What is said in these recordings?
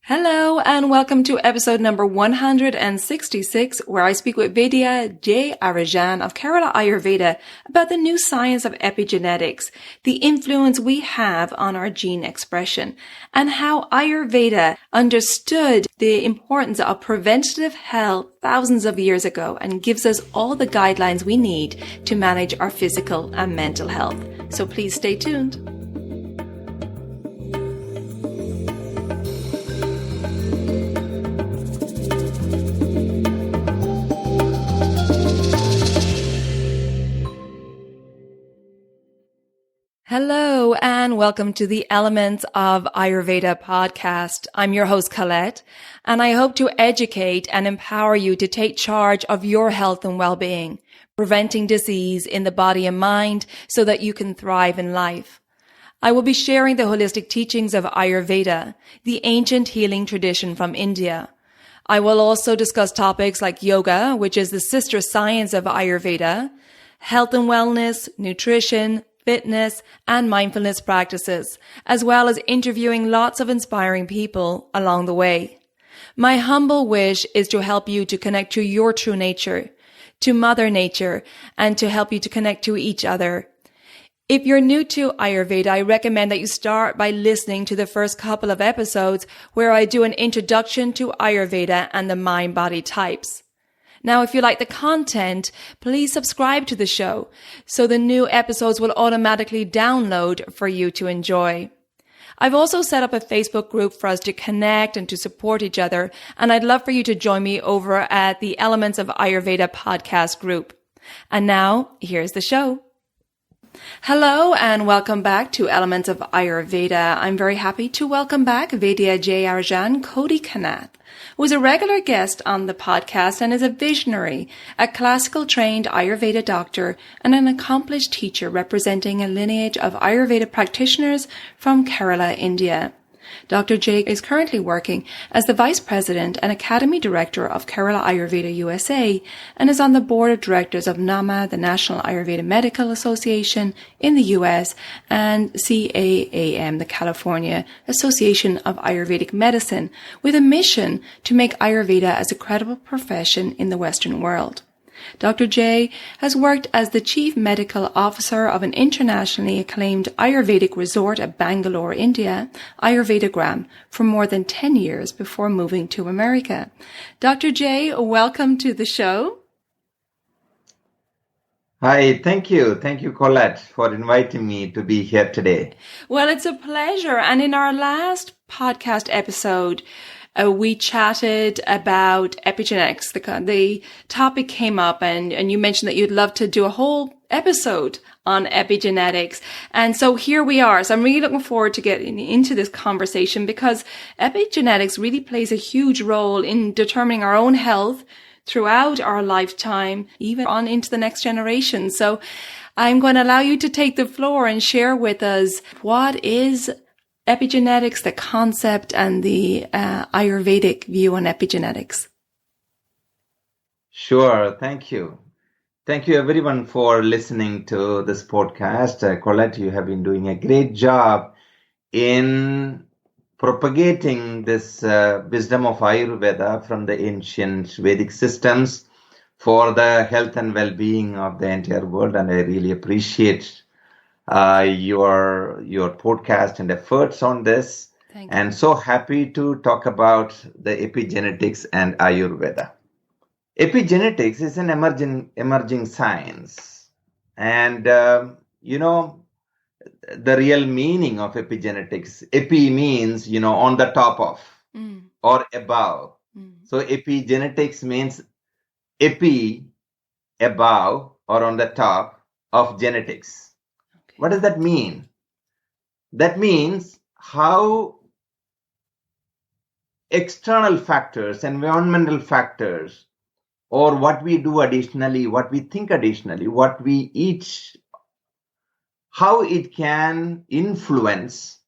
Hello and welcome to episode number 166, where I speak with Vaidya Jayarajan of Kerala Ayurveda about the new science of epigenetics, the influence we have on our gene expression, and how Ayurveda understood the importance of preventative health thousands of years ago and gives us all the guidelines we need to manage our physical and mental health. So please stay tuned. Hello and welcome to the Elements of Ayurveda podcast. I'm your host Colette, and I hope to educate and empower you to take charge of your health and well-being, preventing disease in the body and mind so that you can thrive in life. I will be sharing the holistic teachings of Ayurveda, the ancient healing tradition from India. I will also discuss topics like yoga, which is the sister science of Ayurveda, health and wellness, nutrition, fitness, and mindfulness practices, as well as interviewing lots of inspiring people along the way. My humble wish is to help you to connect to your true nature, to Mother Nature, and to help you to connect to each other. If you're new to Ayurveda, I recommend that you start by listening to the first couple of episodes where I do an introduction to Ayurveda and the mind-body types. Now, if you like the content, please subscribe to the show so the new episodes will automatically download for you to enjoy. I've also set up a Facebook group for us to connect and to support each other, and I'd love for you to join me over at the Elements of Ayurveda podcast group. And now, here's the show. Hello and welcome back to Elements of Ayurveda. I'm very happy to welcome back Vaidya Jayarajan Kanath, who is a regular guest on the podcast and is a visionary, a classical trained Ayurveda doctor and an accomplished teacher representing a lineage of Ayurveda practitioners from Kerala, India. Dr. Jay is currently working as the Vice President and Academy Director of Kerala Ayurveda USA and is on the Board of Directors of NAMA, the National Ayurveda Medical Association in the US, and CAAM, the California Association of Ayurvedic Medicine, with a mission to make Ayurveda as a credible profession in the Western world. Dr. Jay has worked as the Chief Medical Officer of an internationally acclaimed Ayurvedic resort at Bangalore, India, Ayurvedagram, for more than 10 years before moving to America. Dr. Jay, welcome to the show. Hi, thank you. Thank you, Colette, for inviting me to be here today. Well, it's a pleasure. And in our last podcast episode, we chatted about epigenetics. The topic came up and you mentioned that you'd love to do a whole episode on epigenetics. And so here we are. So I'm really looking forward to getting into this conversation because epigenetics really plays a huge role in determining our own health throughout our lifetime, even on into the next generation. So I'm going to allow you to take the floor and share with us what is epigenetics, the concept, and the Ayurvedic view on epigenetics. Sure, thank you. Thank you everyone for listening to this podcast. Colette, you have been doing a great job in propagating this wisdom of Ayurveda from the ancient Vedic systems for the health and well-being of the entire world, and I really appreciate your podcast and efforts on this. Thank you. And so happy to talk about the epigenetics and Ayurveda. Epigenetics is an emerging science. And, the real meaning of epigenetics, epi means, on the top of or above. So epigenetics means epi, above or on the top of genetics. What does that mean? That means how external factors, environmental factors, or what we do additionally, what we think additionally, what we eat, how it can influence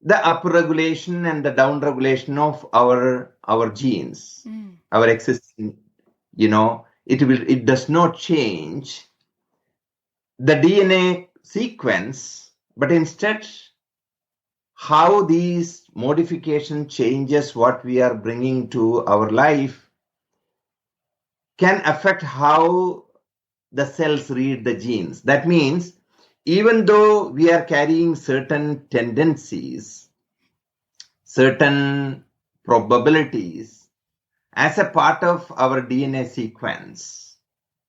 the upregulation and the downregulation of our genes, our existing, it does not change the DNA sequence, but instead how these modification changes what we are bringing to our life can affect how the cells read the genes. That means even though we are carrying certain tendencies, certain probabilities as a part of our DNA sequence,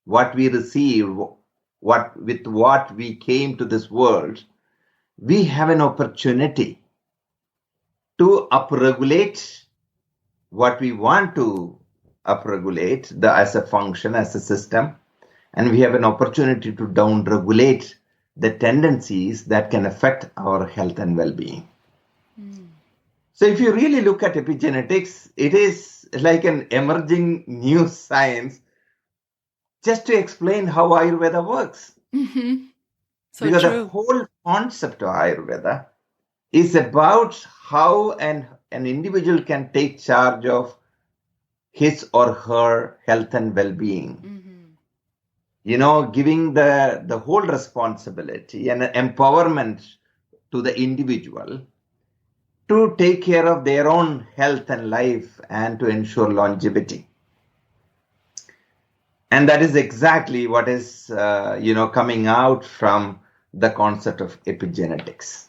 what we receive, with what we came to this world, we have an opportunity to upregulate what we want to upregulate as a function, as a system, and we have an opportunity to downregulate the tendencies that can affect our health and well-being. So if you really look at epigenetics, it is like an emerging new science just to explain how Ayurveda works. So because true. the whole concept of Ayurveda is about how an individual can take charge of his or her health and well-being. Giving the whole responsibility and empowerment to the individual to take care of their own health and life and to ensure longevity. And that is exactly what is, coming out from the concept of epigenetics.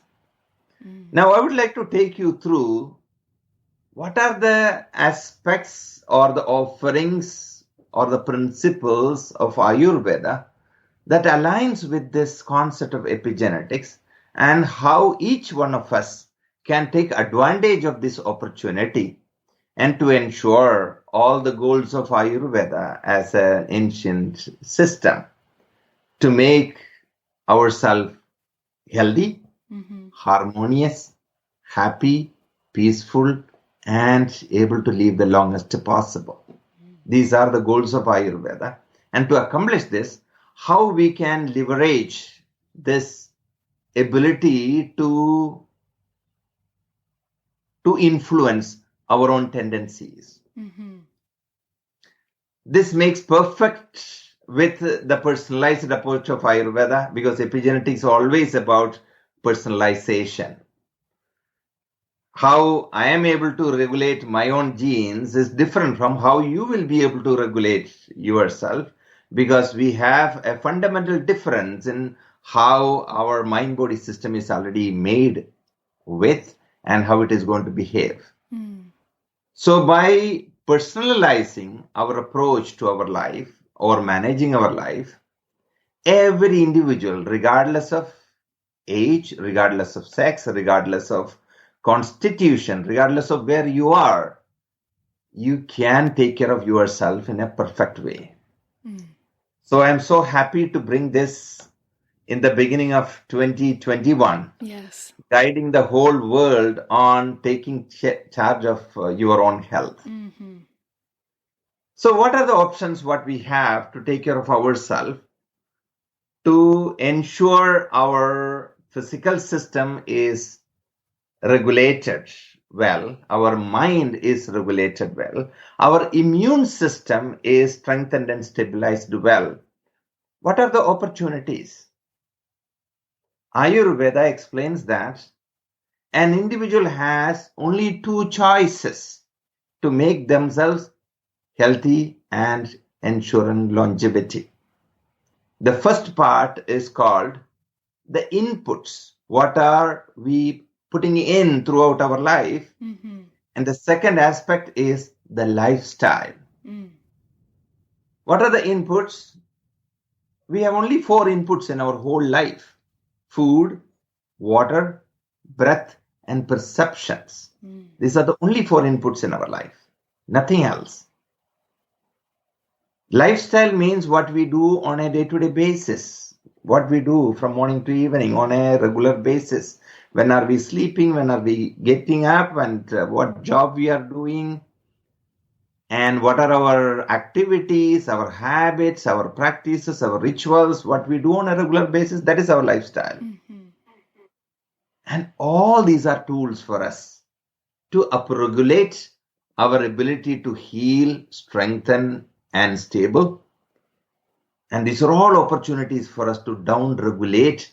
Now, I would like to take you through what are the aspects or the offerings or the principles of Ayurveda that aligns with this concept of epigenetics and how each one of us can take advantage of this opportunity and to ensure all the goals of Ayurveda as an ancient system to make ourselves healthy, harmonious, happy, peaceful, and able to live the longest possible. These are the goals of Ayurveda. And to accomplish this, how we can leverage this ability to influence our own tendencies. This makes perfect with the personalized approach of Ayurveda because epigenetics is always about personalization. How I am able to regulate my own genes is different from how you will be able to regulate yourself because we have a fundamental difference in how our mind-body system is already made with and how it is going to behave. So by personalizing our approach to our life or managing our life, every individual, regardless of age, regardless of sex, regardless of constitution, regardless of where you are, you can take care of yourself in a perfect way. So I'm so happy to bring this in the beginning of 2021. Yes. Guiding the whole world on taking charge of your own health. So what are the options what we have to take care of ourselves to ensure our physical system is regulated well, our mind is regulated well, our immune system is strengthened and stabilized well? What are the opportunities? Ayurveda explains that an individual has only two choices to make themselves healthy and ensure longevity. The first part is called the inputs. What are we putting in throughout our life? And the second aspect is the lifestyle. What are the inputs? We have only 4 inputs in our whole life: food, water, breath, and perceptions. These are the only 4 inputs in our life. Nothing else. Lifestyle means what we do on a day-to-day basis. What we do from morning to evening on a regular basis. When are we sleeping? When are we getting up? And what job we are doing? And what are our activities, our habits, our practices, our rituals, what we do on a regular basis? That is our lifestyle. And all these are tools for us to upregulate our ability to heal, strengthen, and stable. And these are all opportunities for us to downregulate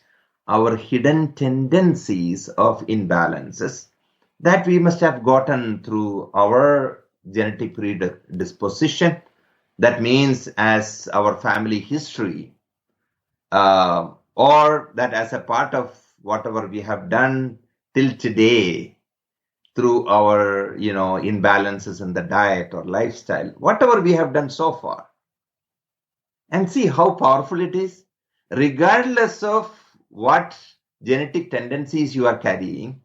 our hidden tendencies of imbalances that we must have gotten through our genetic predisposition. That means as our family history, or that as a part of whatever we have done till today through our, imbalances in the diet or lifestyle, whatever we have done so far. And see how powerful it is. Regardless of what genetic tendencies you are carrying,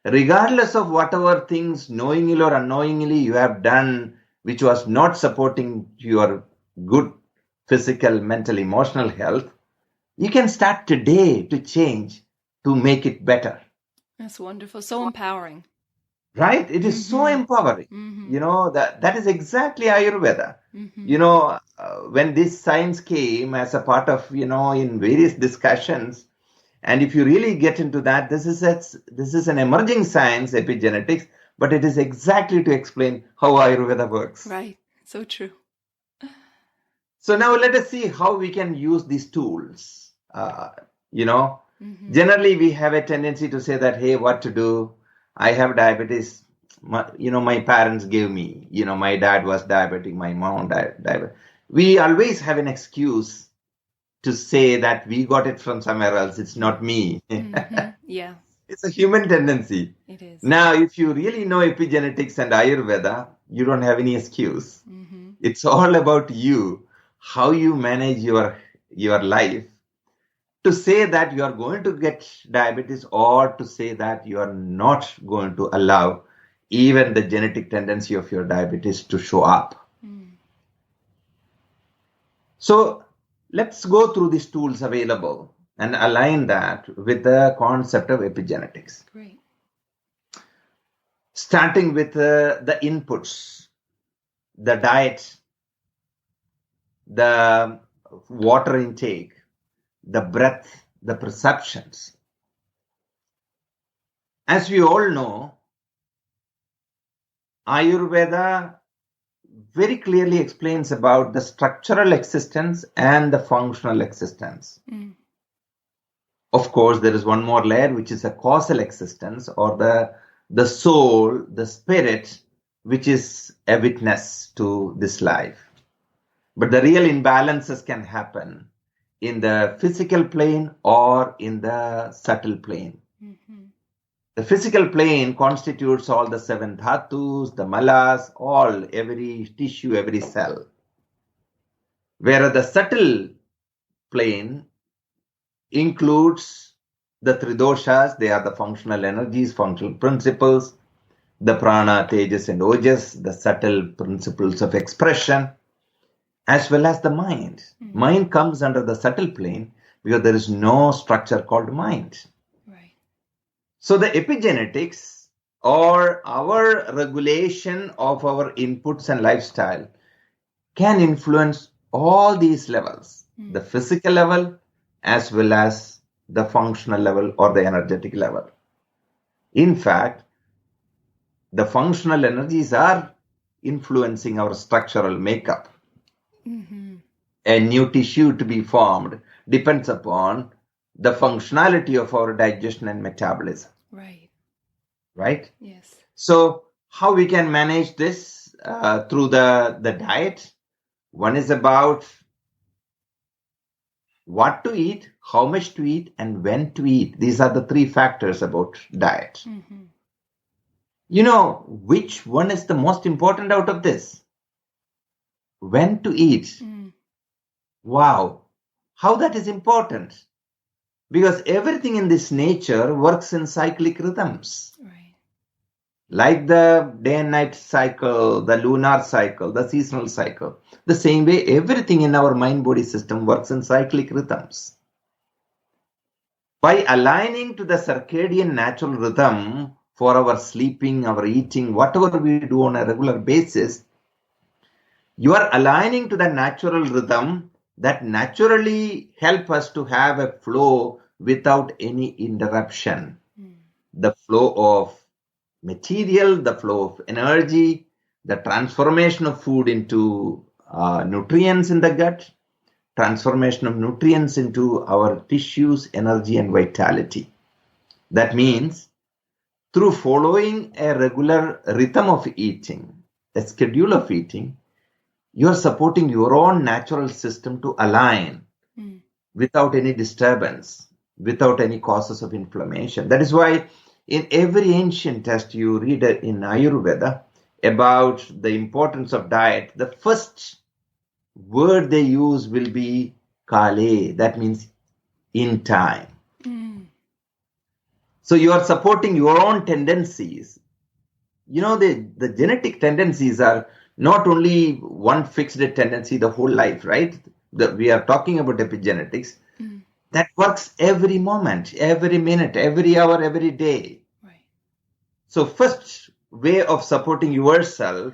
regardless of whatever things knowingly or unknowingly you have done which was not supporting your good physical, mental, emotional health, you can start today to change, to make it better. That's wonderful. So empowering. Right? It is so empowering. That is exactly Ayurveda. When this science came as a part of, in various discussions, and if you really get into that, this is an emerging science, epigenetics, but it is exactly to explain how Ayurveda works. Right. So true. So now let us see how we can use these tools. Generally we have a tendency to say that, hey, what to do? I have diabetes. My parents gave me, my dad was diabetic, my mom diabetic. We always have an excuse to say that we got it from somewhere else. It's not me. Yeah. It's a human tendency. It is. Now, if you really know epigenetics and Ayurveda, you don't have any excuse. It's all about you, how you manage your life, to say that you are going to get diabetes or to say that you are not going to allow even the genetic tendency of your diabetes to show up. So let's go through these tools available and align that with the concept of epigenetics. Great. Starting with the inputs, the diet, the water intake, the breath, the perceptions. As we all know, Ayurveda very clearly explains about the structural existence and the functional existence. Of course, there is one more layer, which is a causal existence, or the soul, the spirit, which is a witness to this life. But the real imbalances can happen in the physical plane or in the subtle plane. The physical plane constitutes all the 7 dhatus, the malas, every tissue, every cell. Whereas the subtle plane includes the tridoshas, they are the functional energies, functional principles, the prana, tejas and ojas, the subtle principles of expression, as well as the mind. Mind comes under the subtle plane because there is no structure called mind. So the epigenetics, or our regulation of our inputs and lifestyle, can influence all these levels, the physical level as well as the functional level or the energetic level. In fact, the functional energies are influencing our structural makeup. A new tissue to be formed depends upon the functionality of our digestion and metabolism. Right? Yes. So how we can manage this through the diet? One is about what to eat, how much to eat, and when to eat. These are the 3 factors about diet. Which one is the most important out of this? When to eat. Wow. How that is important. Because everything in this nature works in cyclic rhythms. Like the day and night cycle, the lunar cycle, the seasonal cycle. The same way, everything in our mind-body system works in cyclic rhythms. By aligning to the circadian natural rhythm for our sleeping, our eating, whatever we do on a regular basis, you are aligning to the natural rhythm that naturally help us to have a flow without any interruption. The flow of material, the flow of energy, the transformation of food into nutrients in the gut, transformation of nutrients into our tissues, energy, and vitality. That means through following a regular rhythm of eating, a schedule of eating, you're supporting your own natural system to align without any disturbance, without any causes of inflammation. That is why in every ancient text you read in Ayurveda about the importance of diet, the first word they use will be kale. That means in time. So you are supporting your own tendencies. The genetic tendencies are not only one fixed tendency the whole life, right? We are talking about epigenetics. That works every moment, every minute, every hour, every day. Right. So first way of supporting yourself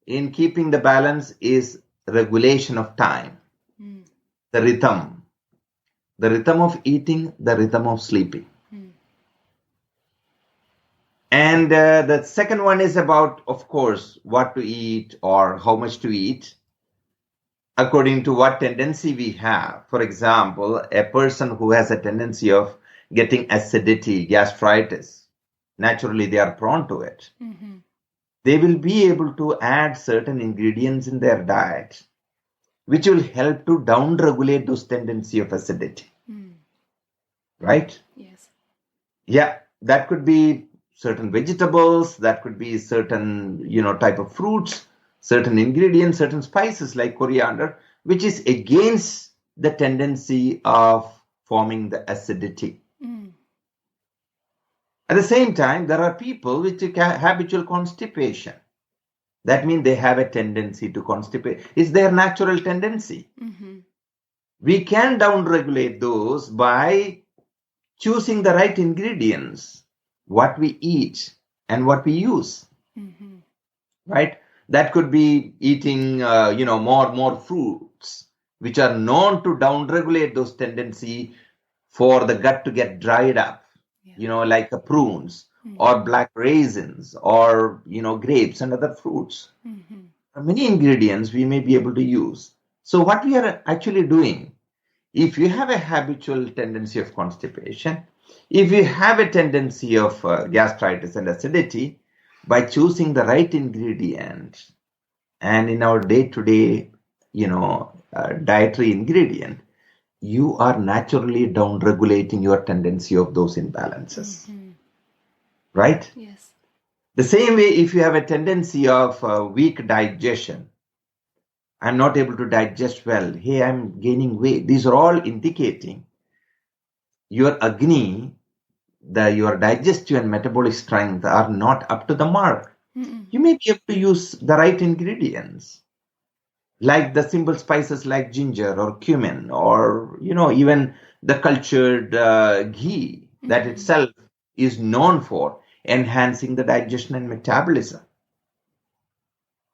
in keeping the balance is regulation of time, the rhythm of eating, the rhythm of sleeping. And the second one is about, of course, what to eat or how much to eat according to what tendency we have. For example, a person who has a tendency of getting acidity, gastritis, naturally they are prone to it. They will be able to add certain ingredients in their diet, which will help to down-regulate those tendency of acidity. Right? Yes. Yeah, that could be certain vegetables, that could be certain, type of fruits, certain ingredients, certain spices like coriander, which is against the tendency of forming the acidity. At the same time, there are people with habitual constipation. That means they have a tendency to constipate. It's their natural tendency. We can down-regulate those by choosing the right ingredients, what we eat and what we use. Right? That could be eating, more fruits, which are known to down-regulate those tendency for the gut to get dried up. Like prunes or black raisins or, grapes and other fruits. Many ingredients we may be able to use. So what we are actually doing, if you have a habitual tendency of constipation, if you have a tendency of gastritis and acidity, by choosing the right ingredient and in our day-to-day, dietary ingredient, you are naturally down-regulating your tendency of those imbalances. Right? Yes. The same way, if you have a tendency of weak digestion, I'm not able to digest well, hey, I'm gaining weight. These are all indicating your Agni, your digestive and metabolic strength are not up to the mark. You may be able to use the right ingredients, like the simple spices like ginger or cumin or, even the cultured ghee that itself is known for enhancing the digestion and metabolism.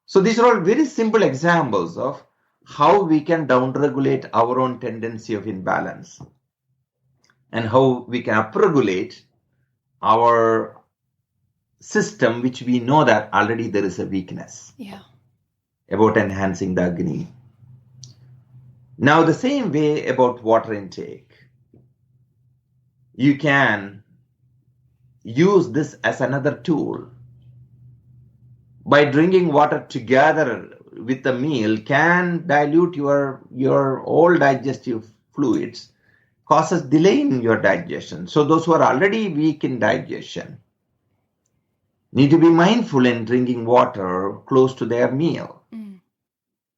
So these are all very simple examples of how we can downregulate our own tendency of imbalance and how we can upregulate our system, which we know that already there is a weakness. Yeah. About enhancing the Agni. Now, the same way about water intake. You can use this as another tool. By drinking water together with the meal can dilute your all digestive fluids, causes delay in your digestion. So those who are already weak in digestion need to be mindful in drinking water close to their meal.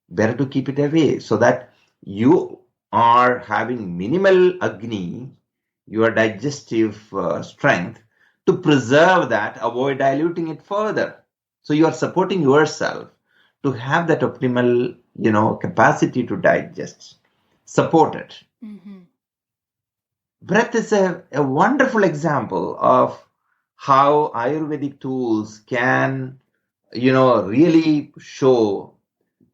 Better to keep it away so that you are having minimal Agni, your digestive strength, to preserve that, avoid diluting it further. So you are supporting yourself to have that optimal, capacity to digest. Support it. Breath is a wonderful example of how Ayurvedic tools can, really show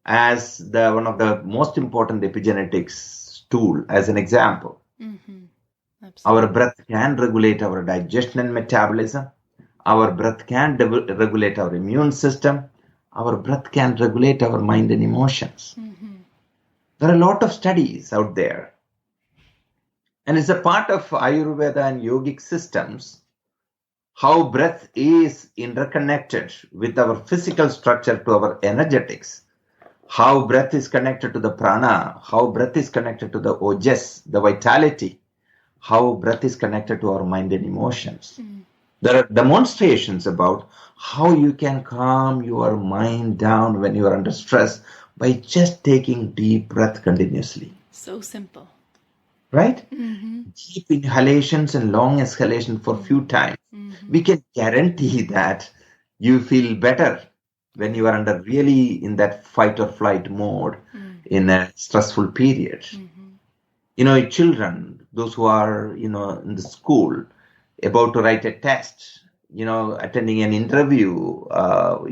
as one of the most important epigenetics tool as an example. Our breath can regulate our digestion and metabolism. Our breath can regulate our immune system. Our breath can regulate our mind and emotions. There are a lot of studies out there. And it's a part of Ayurveda and yogic systems, how breath is interconnected with our physical structure to our energetics, how breath is connected to the prana, how breath is connected to the ojas, the vitality, how breath is connected to our mind and emotions. There are demonstrations about how you can calm your mind down when you are under stress by just taking deep breath continuously. So simple. Right? Deep inhalations and long exhalation for a few times. We can guarantee that you feel better when you are under really in that fight or flight mode in a stressful period. Children, those who are, in the school, about to write a test, attending an interview, or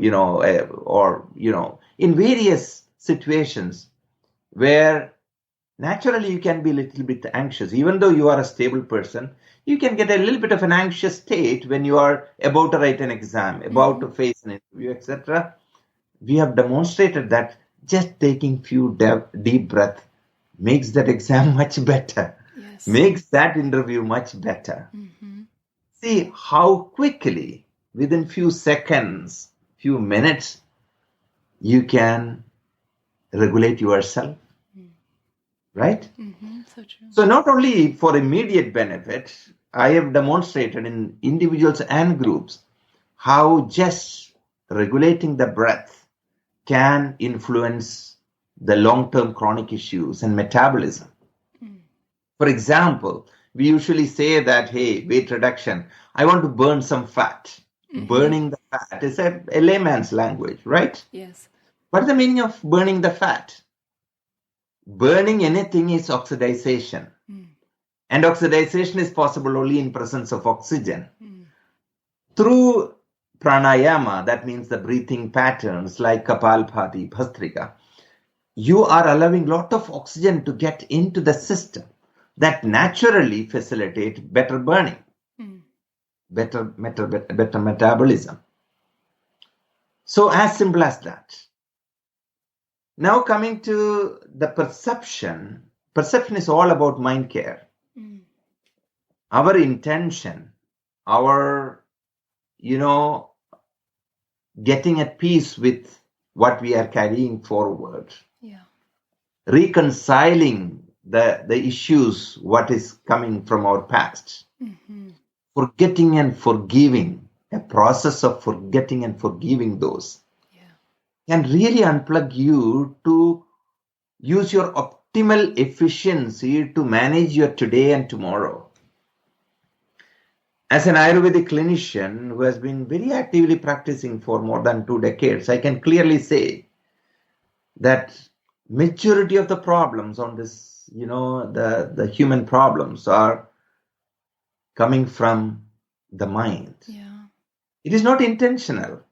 in various situations where naturally you can be a little bit anxious. Even though you are a stable person, you can get a little bit of an anxious state when you are about to write an exam, about to face an interview, etc. We have demonstrated that just taking few deep breath makes that exam much better, makes that interview much better. See how quickly, within few seconds, few minutes, you can regulate yourself. Right? So true. So not only for immediate benefit, I have demonstrated in individuals and groups how just regulating the breath can influence the long-term chronic issues and metabolism. For example, we usually say that, hey, weight reduction, I want to burn some fat. Burning the fat is a layman's language, right? Yes. What is the meaning of burning the fat? Burning anything is oxidization. And oxidization is possible only in presence of oxygen. Through pranayama, that means the breathing patterns like Kapalbhati, Bhastrika, you are allowing a lot of oxygen to get into the system that naturally facilitate better burning, better metabolism. So as simple as that. Now coming to the perception is all about mind care. Our intention, our, getting at peace with what we are carrying forward. Reconciling the issues, what is coming from our past. Forgetting and forgiving, a process of forgetting and forgiving those. Can really unplug you to use your optimal efficiency to manage your today and tomorrow. As an Ayurvedic clinician who has been very actively practicing for more than 2 decades, I can clearly say that majority of the problems on this, the human problems are coming from the mind. It is not intentional.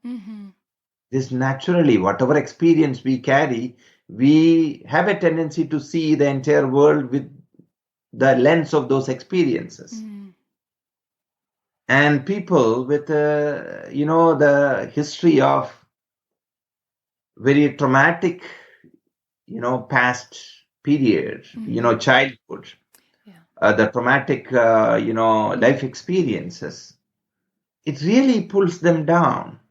This naturally, whatever experience we carry, we have a tendency to see the entire world with the lens of those experiences. And people with, the history of very traumatic, past period, childhood, the traumatic, life experiences, it really pulls them down.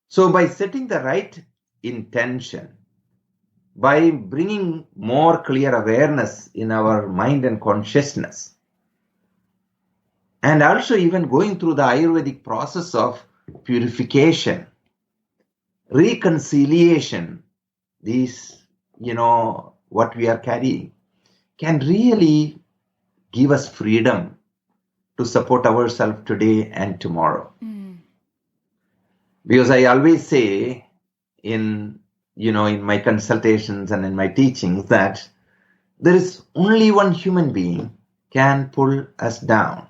So by setting the right intention, by bringing more clear awareness in our mind and consciousness, and also even going through the Ayurvedic process of purification, reconciliation, these, what we are carrying, can really give us freedom to support ourselves today and tomorrow. Because I always say in my consultations and in my teachings that there is only one human being can pull us down.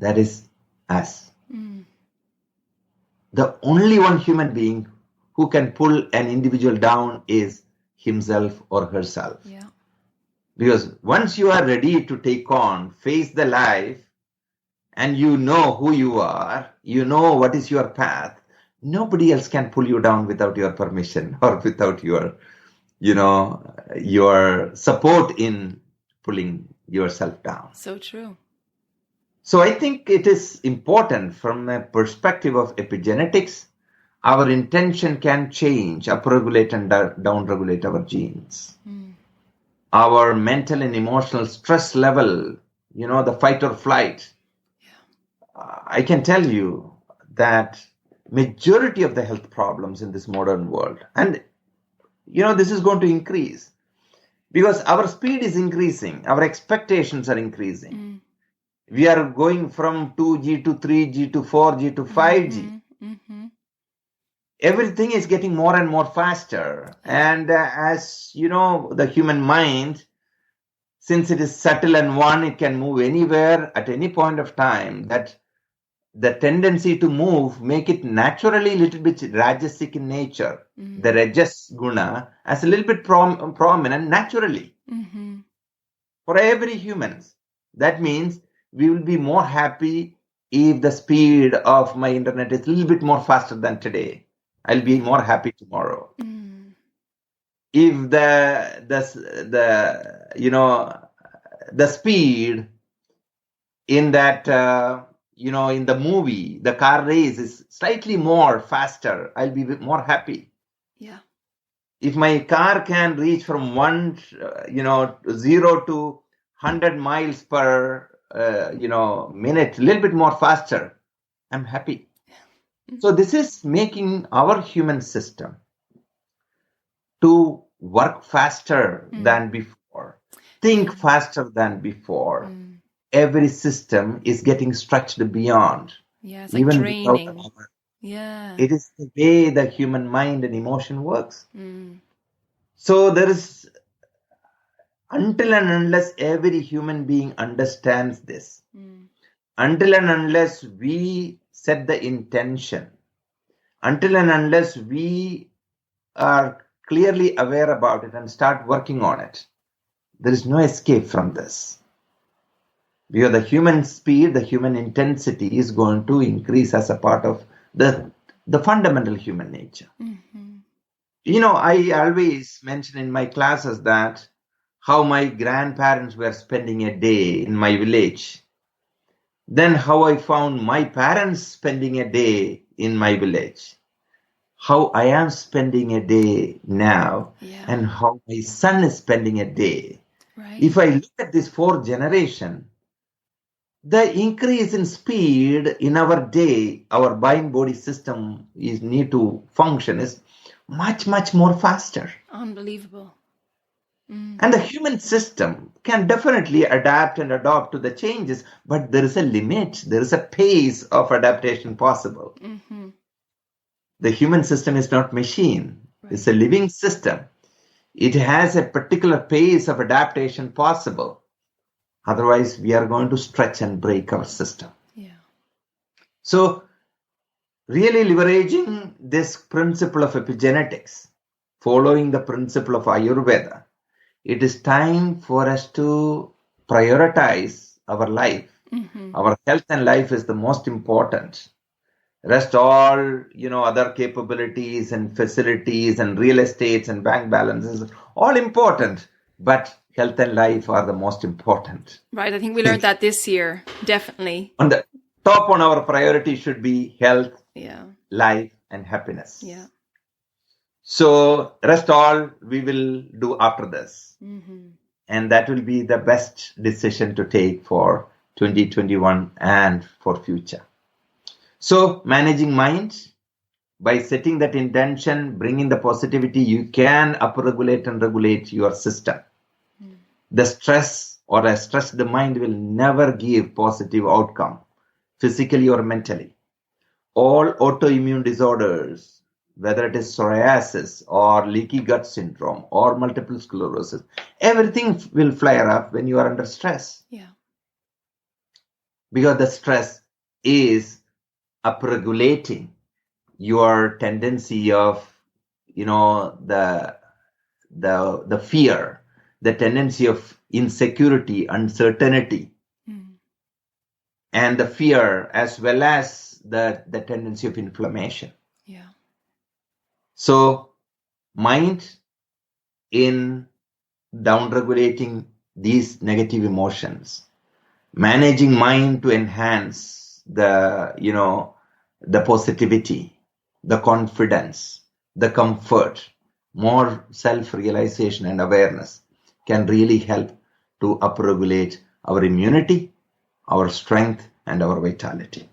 That is us. The only one human being who can pull an individual down is himself or herself. Because once you are ready to take on, face the life, and you know who you are, you know what is your path, nobody else can pull you down without your permission or without your, your support in pulling yourself down. So true. So I think it is important from a perspective of epigenetics. Our intention can change, upregulate and downregulate our genes. Our mental and emotional stress level, the fight or flight. I can tell you that majority of the health problems in this modern world, and this is going to increase because our speed is increasing, our expectations are increasing. We are going from 2G to 3G to 4G to 5G. Everything is getting more and more faster. And as you know, the human mind, since it is subtle and one, it can move anywhere at any point of time, that the tendency to move make it naturally a little bit rajasic in nature. The rajas guna as a little bit prominent naturally for every human. That means we will be more happy if the speed of my internet is a little bit more faster than today. I'll be more happy tomorrow. If the speed in that in the movie, the car race is slightly more faster, I'll be more happy. Yeah. If my car can reach from 0 to 100 miles per minute, a little bit more faster, I'm happy. So this is making our human system to work faster than before, think faster than before. Every system is getting stretched beyond. Yeah, it's like even training. Yeah. It is the way the human mind and emotion works. So there is, until and unless every human being understands this, until and unless we set the intention, until and unless we are clearly aware about it and start working on it, there is no escape from this. Because the human speed, the human intensity is going to increase as a part of the fundamental human nature. I always mention in my classes that how my grandparents were spending a day in my village. Then how I found my parents spending a day in my village. How I am spending a day now, and how my son is spending a day. Right. If I look at this 4th generation, the increase in speed in our day, our mind body system need to function is much, much more faster. Unbelievable. And the human system can definitely adapt and adopt to the changes, but there is a limit, there is a pace of adaptation possible. The human system is not machine. It's a living system. It has a particular pace of adaptation possible. Otherwise, we are going to stretch and break our system. So, really leveraging this principle of epigenetics, following the principle of Ayurveda, it is time for us to prioritize our life. Our health and life is the most important. Rest all, other capabilities and facilities and real estates and bank balances, all important. But health and life are the most important. Right. I think we learned that this year. Definitely. On the top on our priority should be health, life, and happiness. Yeah. So rest all we will do after this. And that will be the best decision to take for 2021 and for future. So managing mind, by setting that intention, bringing the positivity, you can upregulate and regulate your system. The stress or a stressed mind will never give positive outcome, physically or mentally. All autoimmune disorders, whether it is psoriasis or leaky gut syndrome or multiple sclerosis, everything will flare up when you are under stress. Because the stress is upregulating your tendency of, the fear, the tendency of insecurity, uncertainty, and the fear as well as the tendency of inflammation. So mind in downregulating these negative emotions, managing mind to enhance the positivity, the confidence, the comfort, more self-realization and awareness can really help to upregulate our immunity, our strength, and our vitality.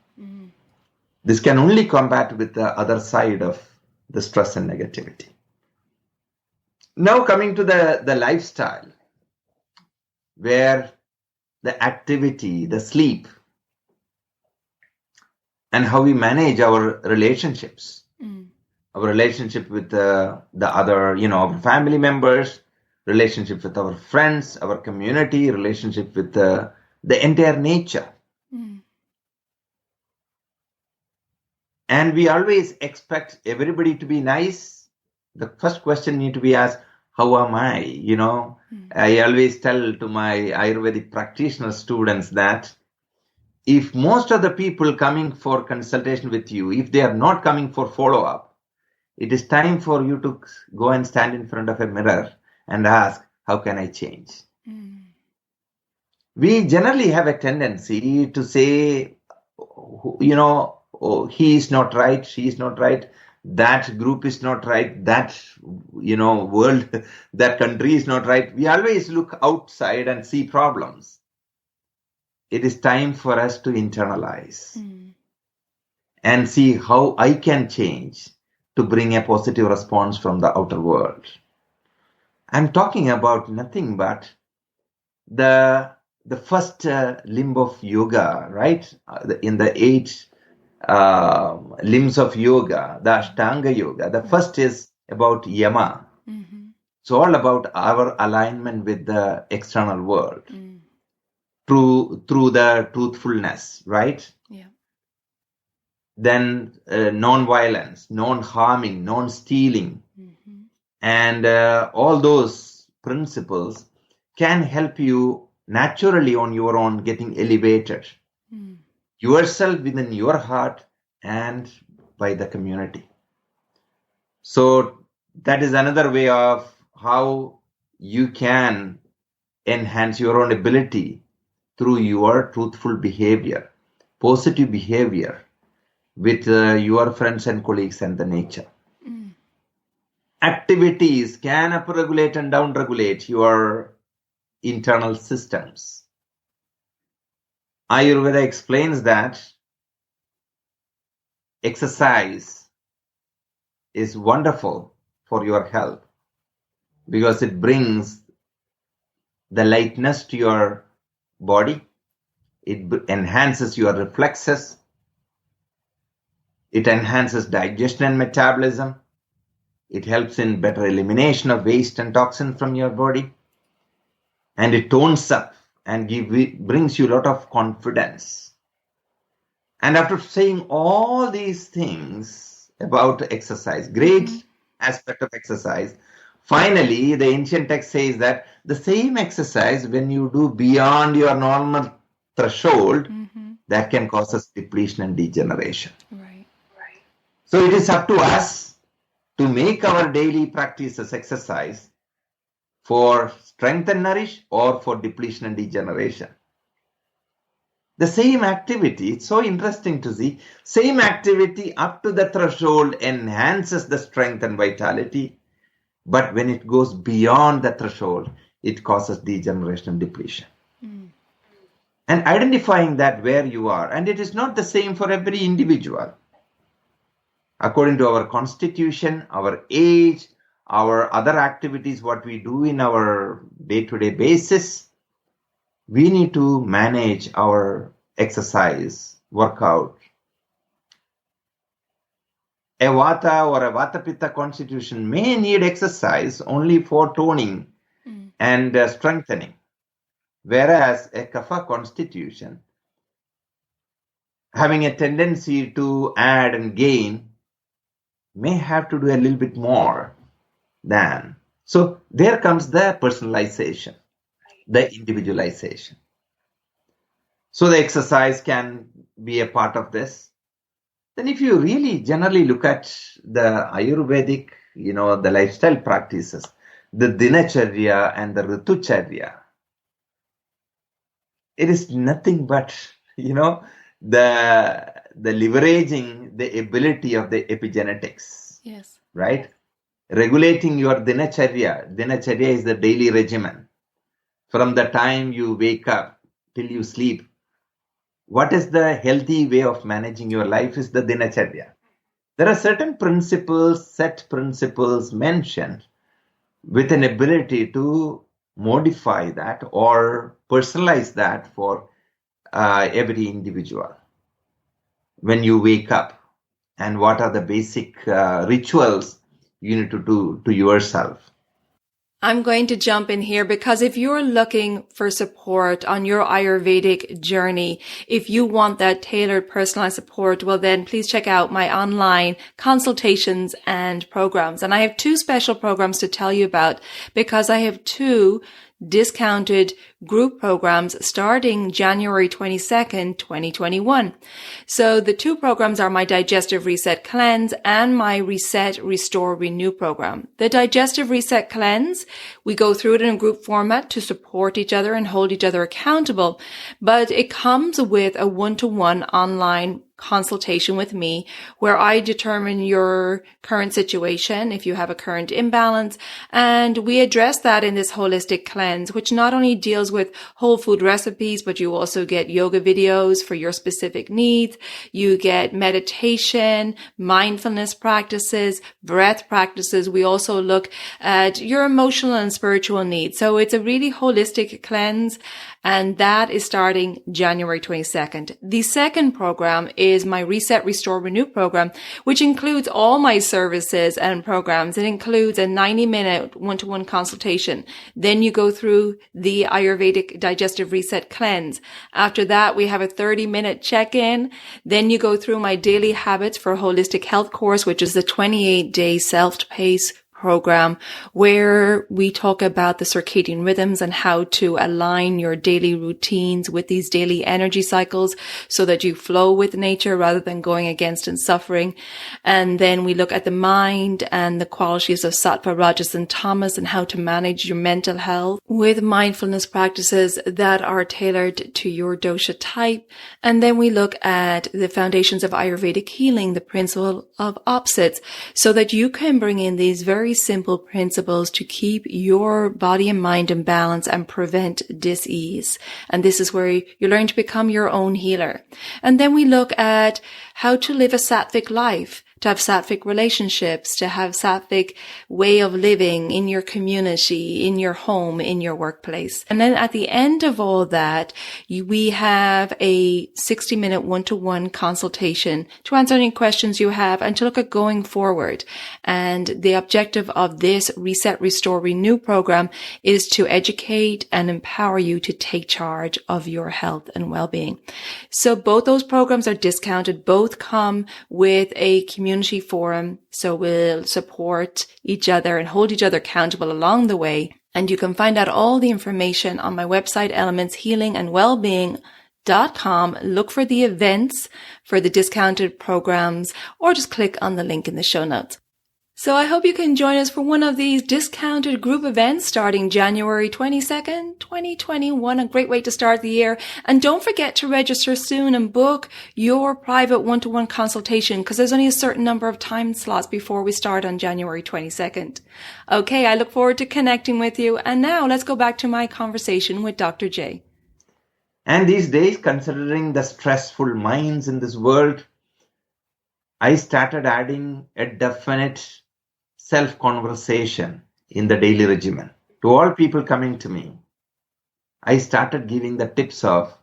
This can only combat with the other side of the stress and negativity. Now coming to the lifestyle, where the activity, the sleep, and how we manage our relationships, our relationship with the other, our family members, relationship with our friends, our community, relationship with the entire nature. And we always expect everybody to be nice. The first question need to be asked, how am I? I always tell to my Ayurvedic practitioner students that if most of the people coming for consultation with you, if they are not coming for follow-up, it is time for you to go and stand in front of a mirror and ask, how can I change? We generally have a tendency to say, oh, he is not right, she is not right, that group is not right, that, world, that country is not right. We always look outside and see problems. It is time for us to internalize and see how I can change to bring a positive response from the outer world. I'm talking about nothing but the first limb of yoga, right? In the 8 limbs of yoga, the Ashtanga yoga. The first is about yama. It's all about our alignment with the external world through the truthfulness, right? Yeah. Then non-violence, non-harming, non-stealing, and all those principles can help you naturally on your own getting elevated. Yourself within your heart and by the community. So that is another way of how you can enhance your own ability through your truthful behavior, positive behavior with your friends and colleagues and the nature. Activities can upregulate and downregulate your internal systems. Ayurveda explains that exercise is wonderful for your health because it brings the lightness to your body. It enhances your reflexes. It enhances digestion and metabolism. It helps in better elimination of waste and toxin from your body. And it tones up and brings you a lot of confidence. And after saying all these things about exercise, great aspect of exercise, finally the ancient text says that the same exercise, when you do beyond your normal threshold, that can cause us depletion and degeneration. Right. So it is up to us to make our daily practices exercise for strength and nourish or for depletion and degeneration. The same activity, it's so interesting to see, same activity up to the threshold enhances the strength and vitality, but when it goes beyond the threshold, it causes degeneration and depletion. And identifying that where you are, and it is not the same for every individual. According to our constitution, our age, our other activities, what we do in our day-to-day basis, we need to manage our exercise, workout. A Vata or a Vata-Pitta constitution may need exercise only for toning and strengthening, whereas a Kapha constitution, having a tendency to add and gain, may have to do a little bit more than. So there comes the personalization, the individualization. So the exercise can be a part of this. Then if you really generally look at the Ayurvedic, the lifestyle practices, the dinacharya and the ritucharya, it is nothing but, the leveraging the ability of the epigenetics. Yes. Right? Regulating your dinacharya. Dinacharya is the daily regimen. From the time you wake up till you sleep, what is the healthy way of managing your life is the dinacharya. There are certain set principles mentioned with an ability to modify that or personalize that for every individual. When you wake up, and what are the basic rituals you need to do to yourself. I'm going to jump in here because if you're looking for support on your Ayurvedic journey, if you want that tailored personalized support, well then please check out my online consultations and programs. And I have 2 special programs to tell you about because I have 2 discounted group programs starting January 22nd, 2021. So the 2 programs are my Digestive Reset Cleanse and my Reset, Restore, Renew program. The Digestive Reset Cleanse, we go through it in a group format to support each other and hold each other accountable, but it comes with a 1-to-1 online consultation with me where I determine your current situation, if you have a current imbalance, and we address that in this holistic cleanse, which not only deals with whole food recipes, but you also get yoga videos for your specific needs. You get meditation, mindfulness practices, breath practices. We also look at your emotional and spiritual needs. So it's a really holistic cleanse, and that is starting January 22nd. The second program is my Reset, Restore, Renew program, which includes all my services and programs. It includes a 90-minute 1-to-1 consultation. Then you go through the Ayurvedic Digestive Reset Cleanse. After that, we have a 30-minute check-in. Then you go through my Daily Habits for Holistic Health course, which is the 28-day self-paced program where we talk about the circadian rhythms and how to align your daily routines with these daily energy cycles so that you flow with nature rather than going against and suffering. And then we look at the mind and the qualities of sattva, rajas, and tamas and how to manage your mental health with mindfulness practices that are tailored to your dosha type. And then we look at the foundations of Ayurvedic healing, the principle of opposites, so that you can bring in these very simple principles to keep your body and mind in balance and prevent dis-ease. And this is where you learn to become your own healer. And then we look at how to live a sattvic life, to have sattvic relationships, to have sattvic way of living in your community, in your home, in your workplace. And then at the end of all that, we have a 60-minute 1-to-1 consultation to answer any questions you have and to look at going forward. And the objective of this Reset, Restore, Renew program is to educate and empower you to take charge of your health and well-being. So both those programs are discounted. Both come with a community forum, so we'll support each other and hold each other accountable along the way. And you can find out all the information on my website, elementshealingandwellbeing.com. Look for the events for the discounted programs or just click on the link in the show notes. So I hope you can join us for one of these discounted group events starting January 22nd, 2021, a great way to start the year. And don't forget to register soon and book your private 1-to-1 consultation because there's only a certain number of time slots before we start on January 22nd. Okay, I look forward to connecting with you. And now let's go back to my conversation with Dr. J. And these days, considering the stressful minds in this world, I started adding a definite self-conversation in the daily regimen. To all people coming to me, I started giving the tips of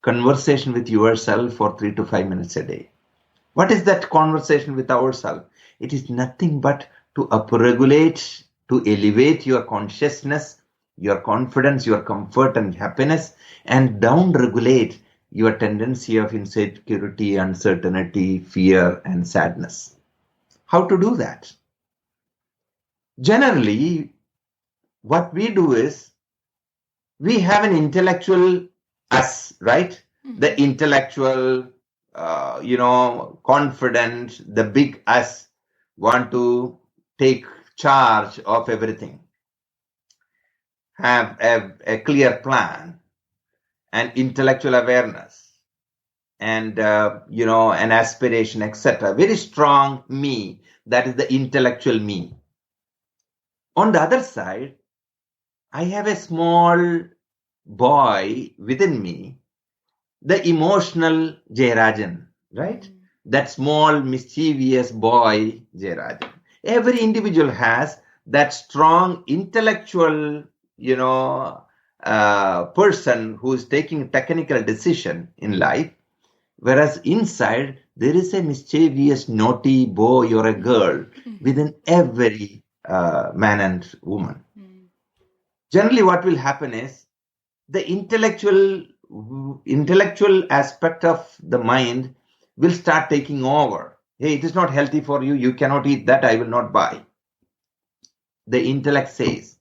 conversation with yourself for 3 to 5 minutes a day. What is that conversation with ourselves? It is nothing but to upregulate, to elevate your consciousness, your confidence, your comfort and happiness, and down-regulate your tendency of insecurity, uncertainty, fear, and sadness. How to do that? Generally, what we do is we have an intellectual us, right? The intellectual, confident, the big us want to take charge of everything. have a clear plan and intellectual awareness and, an aspiration, etc. Very strong me. That is the intellectual me. On the other side, I have a small boy within me, the emotional Jayarajan, right? That small mischievous boy Jayarajan. Every individual has that strong intellectual, person who is taking technical decision in life, whereas inside there is a mischievous, naughty boy or a girl within every man and woman. Generally, what will happen is the intellectual aspect of the mind will start taking over. Hey, it is not healthy for you. You cannot eat that. I will not buy. The intellect says.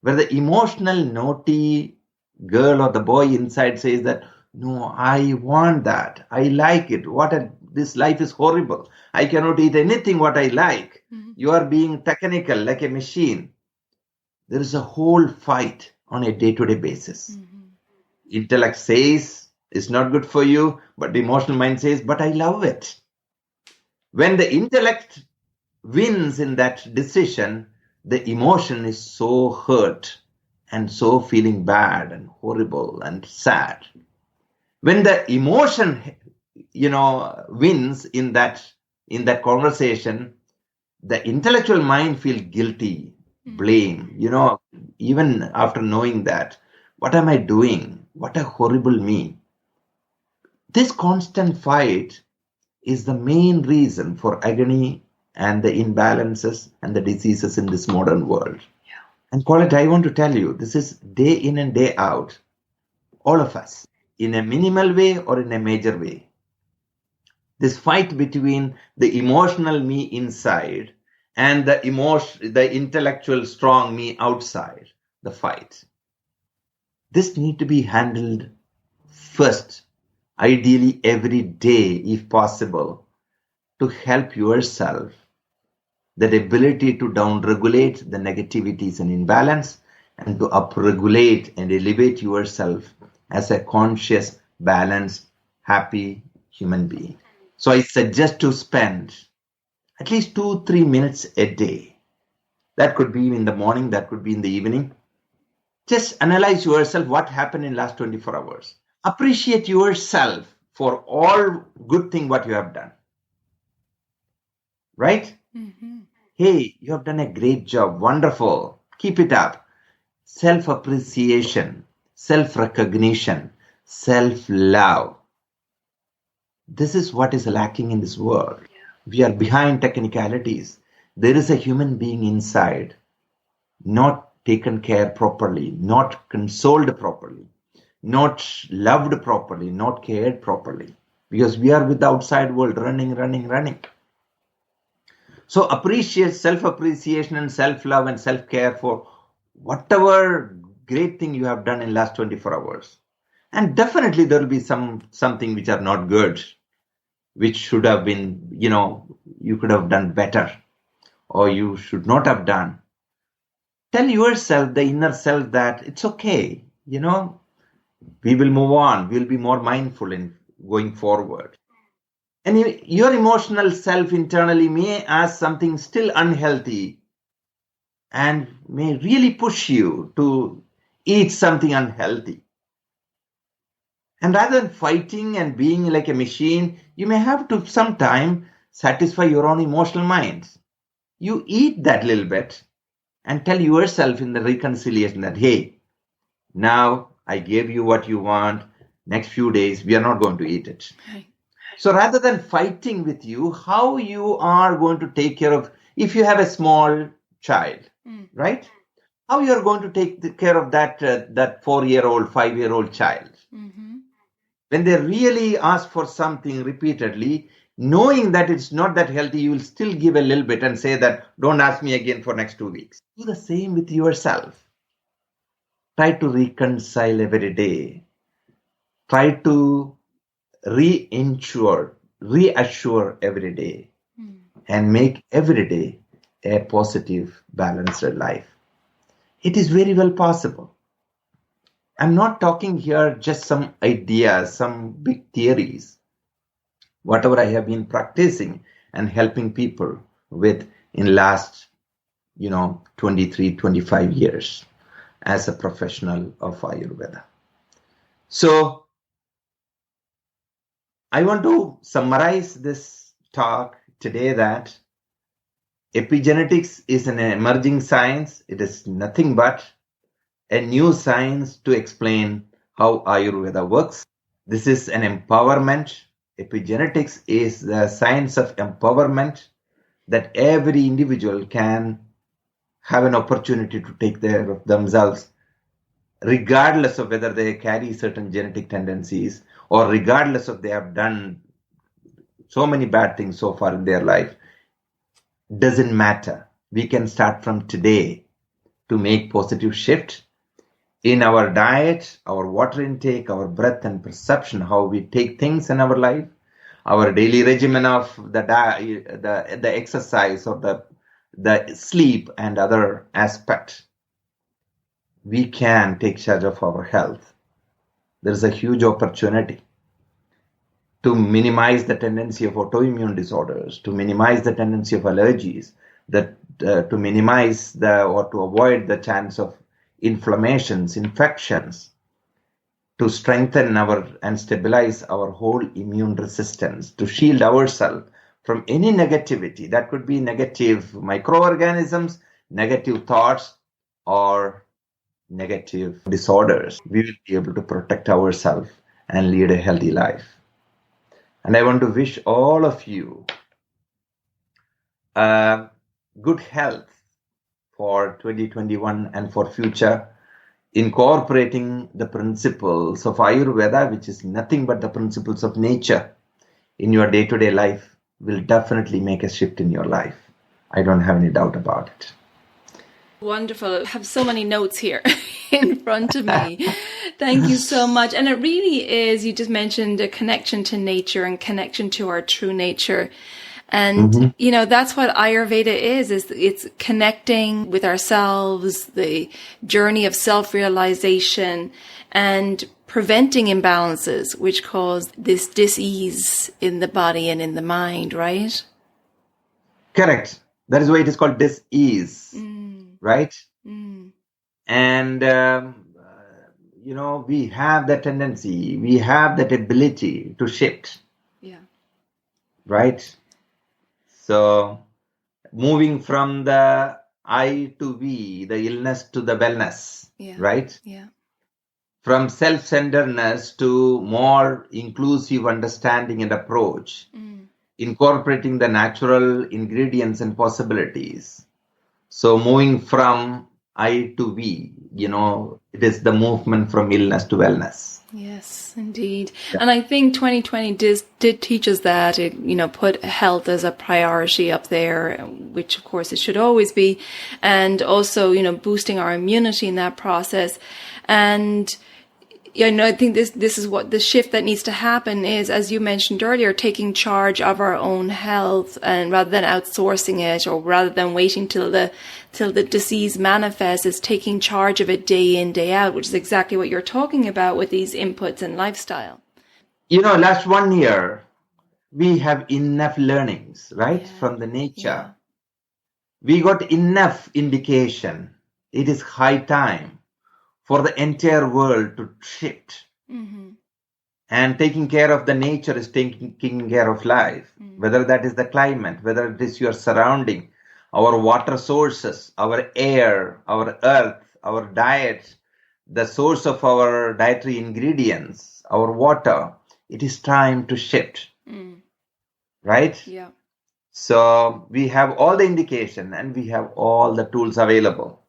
Where the emotional, naughty girl or the boy inside says that, no, I want that. I like it. This life is horrible. I cannot eat anything what I like. You are being technical like a machine. There is a whole fight on a day-to-day basis. Intellect says it's not good for you, but the emotional mind says, but I love it. When the intellect wins in that decision, the emotion is so hurt and so feeling bad and horrible and sad. When the emotion, wins in that conversation, the intellectual mind feels guilty, blame, even after knowing that, what am I doing? What a horrible me. This constant fight is the main reason for agony and the imbalances and the diseases in this modern world. Yeah. And Colette, I want to tell you, this is day in and day out, all of us, in a minimal way or in a major way. This fight between the emotional me inside and the intellectual strong me outside, the fight. This need to be handled first, ideally every day if possible, to help yourself that ability to downregulate the negativities and imbalance and to upregulate and elevate yourself as a conscious, balanced, happy human being. So I suggest to spend at least 2-3 minutes a day. That could be in the morning, that could be in the evening. Just analyze yourself, what happened in last 24 hours. Appreciate yourself for all good thing what you have done. Right? Hey, you have done a great job. Wonderful. Keep it up. Self-appreciation, self-recognition, self-love. This is what is lacking in this world. We are behind technicalities. There is a human being inside, not taken care properly, not consoled properly, not loved properly, not cared properly. Because we are with the outside world running. So appreciate self-appreciation and self-love and self-care for whatever great thing you have done in last 24 hours. And definitely there will be something which are not good, which should have been, you could have done better or you should not have done. Tell yourself, the inner self, that it's okay. We will move on. We'll be more mindful in going forward. And your emotional self internally may ask something still unhealthy and may really push you to eat something unhealthy. And rather than fighting and being like a machine, you may have to sometime satisfy your own emotional minds. You eat that little bit and tell yourself in the reconciliation that, hey, now I gave you what you want. Next few days, we are not going to eat it. Right. So rather than fighting with you, how you are going to take care of, if you have a small child, right? How you are going to take care of that 4-year-old, 5-year-old child. When they really ask for something repeatedly, knowing that it's not that healthy, you will still give a little bit and say that, don't ask me again for next 2 weeks. Do the same with yourself. Try to reconcile every day. Try to reassure every day and make every day a positive, balanced life. It is very well possible. I'm not talking here just some ideas, some big theories. Whatever I have been practicing and helping people with in last, 23, 25 years as a professional of Ayurveda. So I want to summarize this talk today that epigenetics is an emerging science. It is nothing but a new science to explain how Ayurveda works. This is an empowerment. Epigenetics is the science of empowerment that every individual can have an opportunity to take care of themselves, regardless of whether they carry certain genetic tendencies or regardless of they have done so many bad things so far in their life. Doesn't matter. We can start from today to make positive shift in our diet, our water intake, our breath and perception, how we take things in our life, our daily regimen of the exercise or the sleep and other aspects. We can take charge of our health. There's a huge opportunity to minimize the tendency of autoimmune disorders, to minimize the tendency of allergies, to minimize or to avoid the chance of inflammations, infections, to strengthen and stabilize our whole immune resistance, to shield ourselves from any negativity. That could be negative microorganisms, negative thoughts, or negative disorders. We will be able to protect ourselves and lead a healthy life. And I want to wish all of you good health for 2021 and for future, incorporating the principles of Ayurveda, which is nothing but the principles of nature in your day-to-day life, will definitely make a shift in your life. I don't have any doubt about it. Wonderful. I have so many notes here in front of me. Thank you so much. And it really is, you just mentioned a connection to nature and connection to our true nature. And, that's what Ayurveda is it's connecting with ourselves, the journey of self-realization and preventing imbalances, which cause this dis-ease in the body and in the mind, right? Correct. That is why it is called dis-ease, right? And, we have that tendency, we have that ability to shift. Yeah. Right? So, moving from the I to we, the illness to the wellness, right? Yeah. From self-centeredness to more inclusive understanding and approach, incorporating the natural ingredients and possibilities. So, moving from I to we, it is the movement from illness to wellness. Yes, indeed. Yeah. And I think 2020 did teach us that it, put health as a priority up there, which of course it should always be. And also, boosting our immunity in that process. And, I think this is what the shift that needs to happen is, as you mentioned earlier, taking charge of our own health, and rather than outsourcing it or rather than waiting till the disease manifests, is taking charge of it day in, day out, which is exactly what you're talking about with these inputs and lifestyle. Last 1 year, we have enough learnings, right, from the nature. Yeah. We got enough indication. It is high time for the entire world to shift. And taking care of the nature is taking care of life, whether that is the climate, whether it is your surrounding, our water sources, our air, our earth, our diet, the source of our dietary ingredients, our water. It is time to shift, right? Yeah. So we have all the indication and we have all the tools available.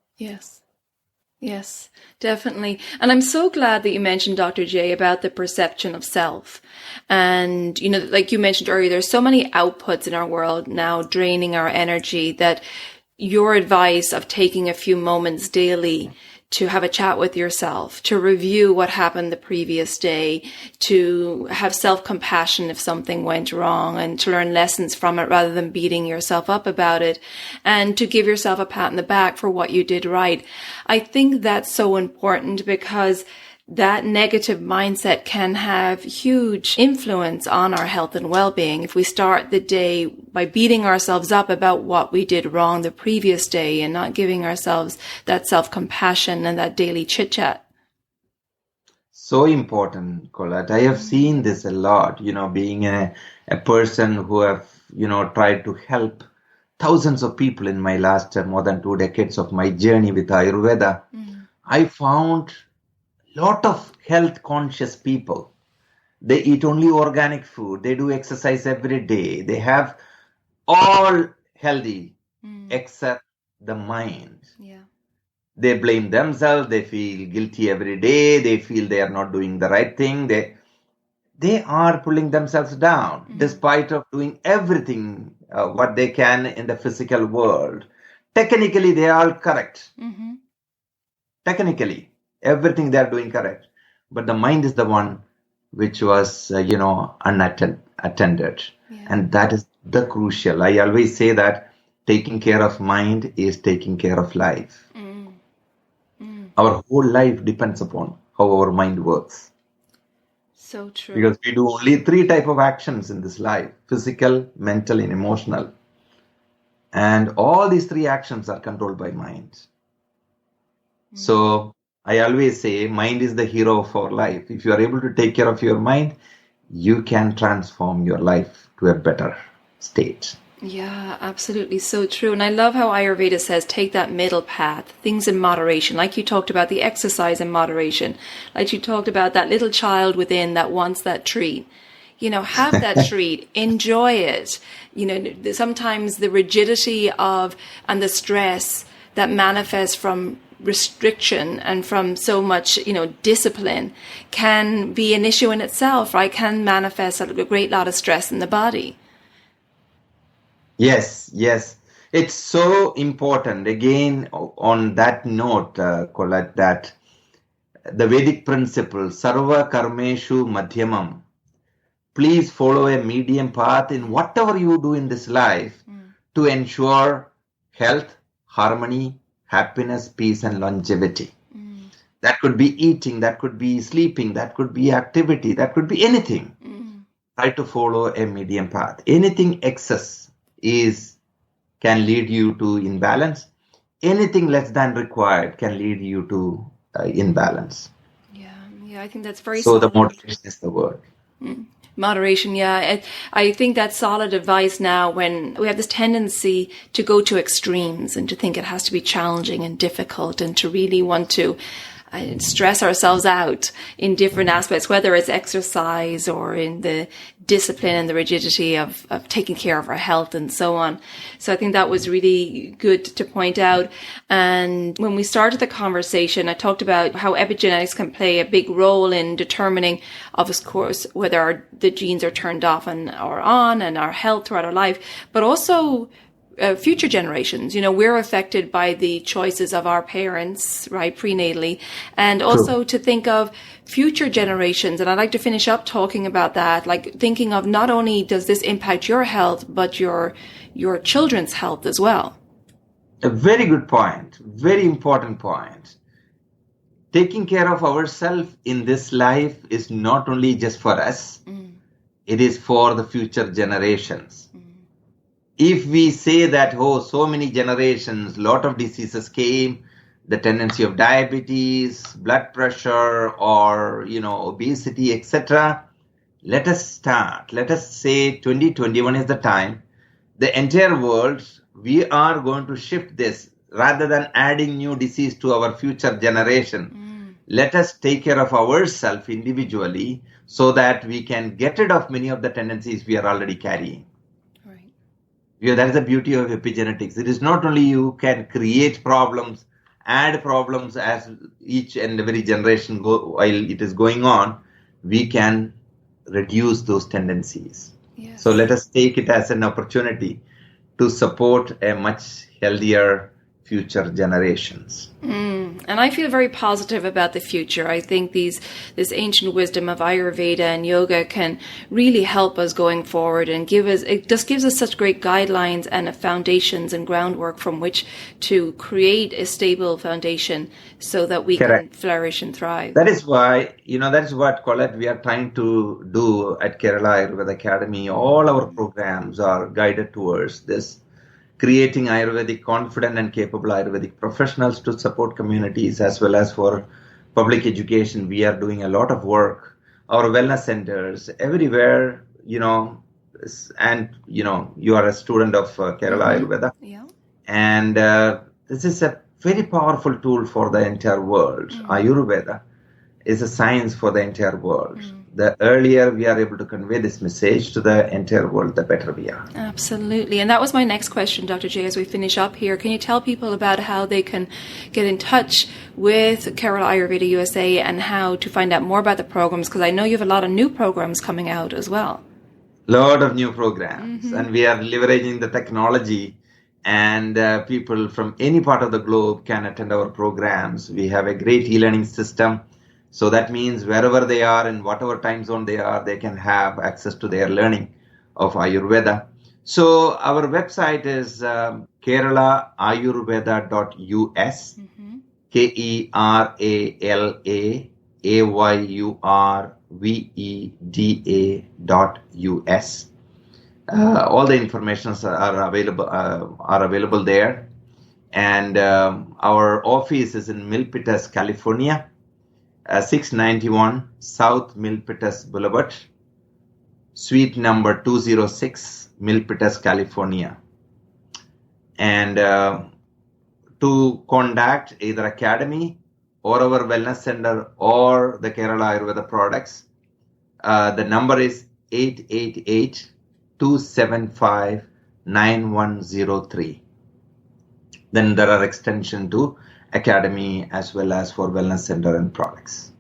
Yes, definitely. And I'm so glad that you mentioned, Dr. J, about the perception of self. And, like you mentioned earlier, there's so many outputs in our world now draining our energy, that your advice of taking a few moments daily to have a chat with yourself, to review what happened the previous day, to have self-compassion if something went wrong, and to learn lessons from it rather than beating yourself up about it, and to give yourself a pat on the back for what you did right. I think that's so important because that negative mindset can have huge influence on our health and well-being. If we start the day by beating ourselves up about what we did wrong the previous day and not giving ourselves that self-compassion and that daily chit-chat. So important, Colette. I have seen this a lot, being a person who have, tried to help thousands of people in my last more than 2 decades of my journey with Ayurveda. I found lot of health conscious people. They eat only organic food. They do exercise every day. They have all healthy except the mind. Yeah. They blame themselves. They feel guilty every day. They feel they are not doing the right thing. They are pulling themselves down despite of doing everything what they can in the physical world. Technically, they are correct. Technically, everything they are doing correct. But the mind is the one which was, unattended. Yeah. And that is the crucial. I always say that taking care of mind is taking care of life. Our whole life depends upon how our mind works. So true. Because we do only 3 types of actions in this life: physical, mental, and emotional. And all these 3 actions are controlled by mind. So I always say mind is the hero of our life. If you are able to take care of your mind, you can transform your life to a better state. Yeah, absolutely. So true. And I love how Ayurveda says, take that middle path, things in moderation. Like you talked about the exercise in moderation. Like you talked about that little child within that wants that treat. Have that treat, enjoy it. Sometimes the rigidity and the stress that manifests from restriction and from so much, discipline can be an issue in itself, right? Can manifest a great lot of stress in the body. Yes. It's so important. Again, on that note, Colette, that the Vedic principle, Sarva Karmeshu Madhyamam, please follow a medium path in whatever you do in this life to ensure health, harmony, happiness, peace, and longevity. That could be eating, that could be sleeping, that could be activity, that could be anything. Try to follow a medium path. Anything excess can lead you to imbalance. Anything less than required can lead you to imbalance. Yeah, I think that's very so solid. The moderation is the word. Moderation, yeah. I think that's solid advice now when we have this tendency to go to extremes and to think it has to be challenging and difficult and to really want to stress ourselves out in different aspects, whether it's exercise or in the discipline and the rigidity of taking care of our health and so on. So I think that was really good to point out. And when we started the conversation, I talked about how epigenetics can play a big role in determining, of course, whether the genes are turned off or on and our health throughout our life, but also future generations. We're affected by the choices of our parents, right, prenatally, and also to think of future generations. And I'd like to finish up talking about that, like thinking of not only does this impact your health, but your children's health as well. A very good point, very important point. Taking care of ourselves in this life is not only just for us, it is for the future generations. If we say that, so many generations, lot of diseases came, the tendency of diabetes, blood pressure, or, obesity, etc. Let us start. Let us say 2021 is the time. The entire world, we are going to shift this rather than adding new disease to our future generation. Let us take care of ourselves individually so that we can get rid of many of the tendencies we are already carrying. Yeah, that is the beauty of epigenetics. It is not only you can create problems, add problems as each and every generation while it is going on, we can reduce those tendencies. Yes. So let us take it as an opportunity to support a much healthier future generations. And I feel very positive about the future. I think this ancient wisdom of Ayurveda and yoga can really help us going forward and it just gives us such great guidelines and foundations and groundwork from which to create a stable foundation so that we can flourish and thrive. That is why, that is what, Colette, we are trying to do at Kerala Ayurveda Academy. All our programs are guided towards this, creating Ayurvedic confident and capable Ayurvedic professionals to support communities as well as for public education. We are doing a lot of work. Our wellness centers everywhere, and, you are a student of Kerala Ayurveda. Yeah. And this is a very powerful tool for the entire world. Ayurveda is a science for the entire world. The earlier we are able to convey this message to the entire world, the better we are. Absolutely. And that was my next question, Dr. J, as we finish up here. Can you tell people about how they can get in touch with Kerala Ayurveda USA and how to find out more about the programs? Because I know you have a lot of new programs coming out as well. Lot of new programs. And we are leveraging the technology, and people from any part of the globe can attend our programs. We have a great e-learning system. So that means wherever they are, in whatever time zone they are, they can have access to their learning of Ayurveda. So our website is keralaayurveda.us, KeralaAyurveda.us. All the information are available there. And our office is in Milpitas, California. 691 South Milpitas Boulevard, suite number 206, Milpitas, California. And to contact either Academy or our Wellness Center or the Kerala Ayurveda products, the number is 888-275-9103. Then there are extension to Academy as well as for Wellness Center and products.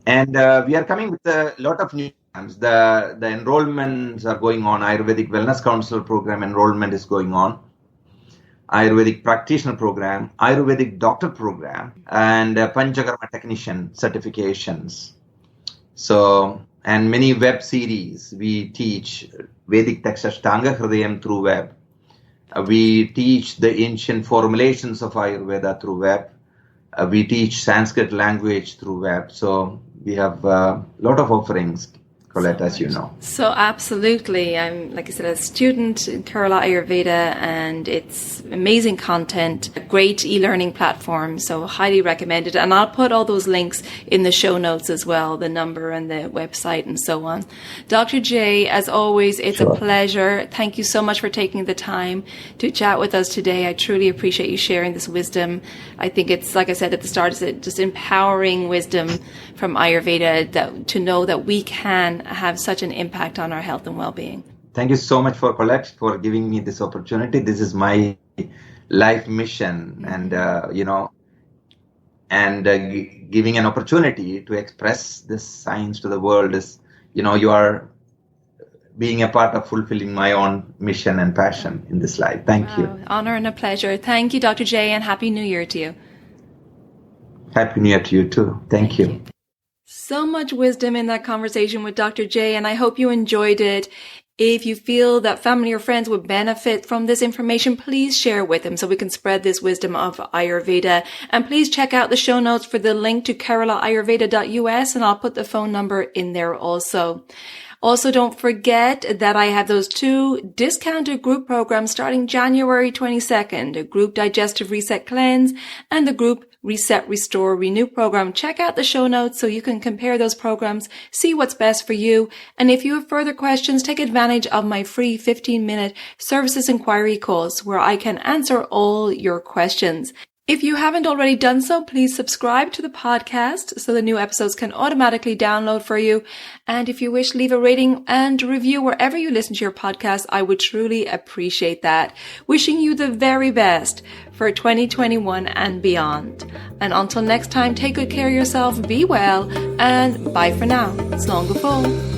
And we are coming with a lot of new programs. The enrollments are going on. Ayurvedic Wellness Counselor program enrollment is going on. Ayurvedic Practitioner program, Ayurvedic Doctor program, and Panchakarma Technician certifications. So, and many web series. We teach Vedic text Ashtanga Hridayam through web. We teach the ancient formulations of Ayurveda through web. We teach Sanskrit language through web. So we have a lot of offerings, Colette, as you know. So absolutely. I'm, like I said, a student in Kerala Ayurveda, and it's amazing content, a great e-learning platform. So highly recommended. And I'll put all those links in the show notes as well, the number and the website and so on. Dr. J, as always, it's a pleasure. Thank you so much for taking the time to chat with us today. I truly appreciate you sharing this wisdom. I think it's, like I said at the start, it's just empowering wisdom from Ayurveda to know that we can have such an impact on our health and well-being. Thank you so much for Colette for giving me this opportunity. This is my life mission, and giving an opportunity to express this science to the world is, you are being a part of fulfilling my own mission and passion in this life. Thank you. Honor and a pleasure. Thank you, Dr. J, and Happy New Year to you. Happy New Year to you too. Thank you. So much wisdom in that conversation with Dr. J, and I hope you enjoyed it. If you feel that family or friends would benefit from this information, please share with them so we can spread this wisdom of Ayurveda. And please check out the show notes for the link to keralaayurveda.us, and I'll put the phone number in there also. Also, don't forget that I have those 2 discounted group programs starting January 22nd, a group Digestive Reset Cleanse and the group Reset, Restore, Renew program. Check out the show notes so you can compare those programs, see what's best for you. And if you have further questions, take advantage of my free 15-minute services inquiry calls where I can answer all your questions. If you haven't already done so, please subscribe to the podcast so the new episodes can automatically download for you. And if you wish, leave a rating and review wherever you listen to your podcast. I would truly appreciate that. Wishing you the very best for 2021 and beyond. And until next time, take good care of yourself, be well, and bye for now. Slán go fóill.